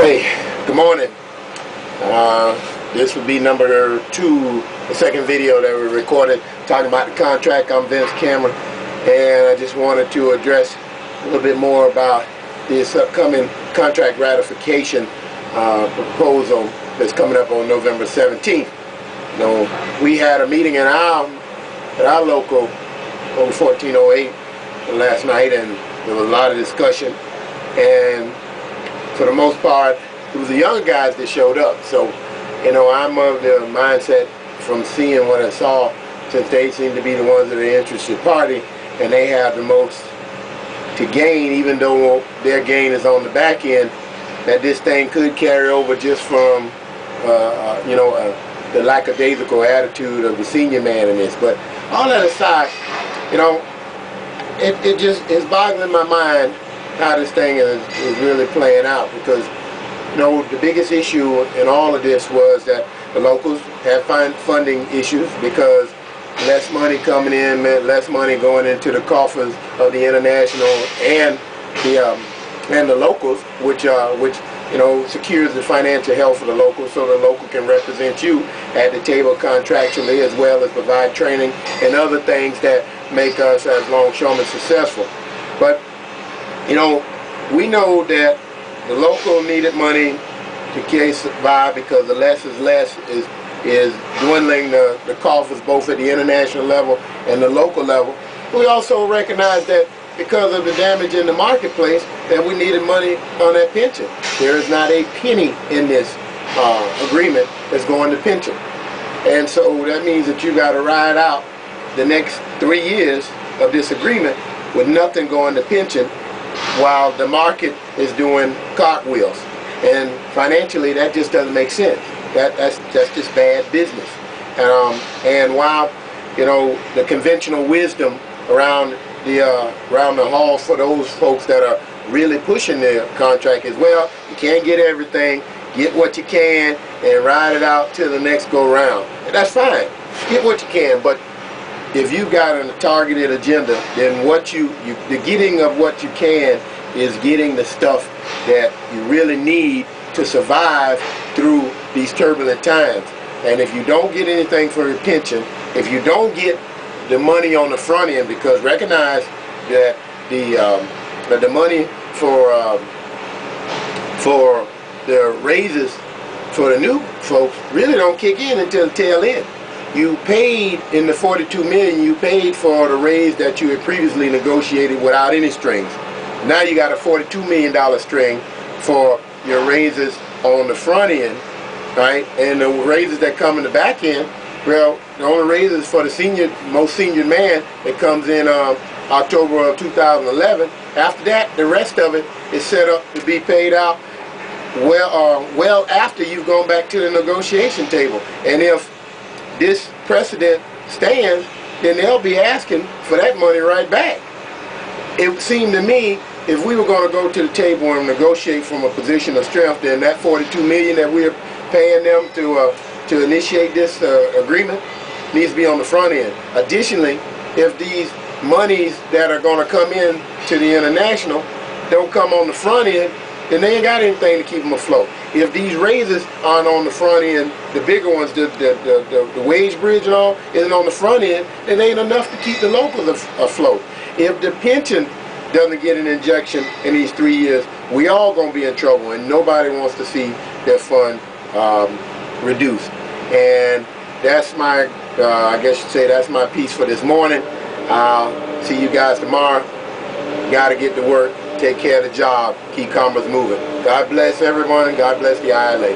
Hey, good morning. This will be number 2, the second video that we recorded talking about the contract. I'm Vince Cameron, and I just wanted to address a little bit more about this upcoming contract ratification proposal that's coming up on November 17th. You know, we had a meeting at our local on 1408 last night, and there was a lot of discussion, and for the most part, it was the young guys that showed up. So, you know, I'm of the mindset from seeing what I saw, since they seem to be the ones that are the interested party, and they have the most to gain, even though their gain is on the back end, that this thing could carry over just from, the lackadaisical attitude of the senior man in this. But all that aside, you know, it just is boggling my mind how this thing is really playing out, because you know the biggest issue in all of this was that the locals have funding issues because less money coming in meant less money going into the coffers of the international and the locals, which you know secures the financial health of the locals, so the local can represent you at the table contractually, as well as provide training and other things that make us as longshoremen successful. But you know, we know that the local needed money to survive, because the less is less is dwindling the coffers both at the international level and the local level. We also recognize that because of the damage in the marketplace, that we needed money on that pension. There is not a penny in this agreement that's going to pension. And so that means that you got to ride out the next 3 years of this agreement with nothing going to pension, while the market is doing cartwheels. And financially, that just doesn't make sense. That's just bad business. And while you know the conventional wisdom around the hall for those folks that are really pushing their contract is, well, you can't get everything, get what you can, and ride it out till the next go round. And that's fine. Get what you can, but if you got a targeted agenda, then the getting of what you can is getting the stuff that you really need to survive through these turbulent times. And if you don't get anything for your pension, if you don't get the money on the front end, because recognize that the money for the raises for the new folks really don't kick in until the tail end. You paid in the $42 million, you paid for the raise that you had previously negotiated without any strings. Now you got a $42 million string for your raises on the front end, right? And the raises that come in the back end, well, the only raises for the most senior man that comes in October of 2011. After that, the rest of it is set up to be paid out well after you've gone back to the negotiation table. And if this precedent stands, then they'll be asking for that money right back. It would seem to me, if we were going to go to the table and negotiate from a position of strength, then that $42 million that we're paying them to initiate this agreement needs to be on the front end. Additionally, if these monies that are going to come in to the international don't come on the front end, then they ain't got anything to keep them afloat. If these raises aren't on the front end, the bigger ones, the wage bridge and all, isn't on the front end, then ain't enough to keep the locals afloat. If the pension doesn't get an injection in these 3 years, we all going to be in trouble, and nobody wants to see their fund reduced. And that's my, I guess you'd say, that's my piece for this morning. I'll see you guys tomorrow. Got to get to work. Take care of the job. Keep commerce moving. God bless everyone, and God bless the ILA.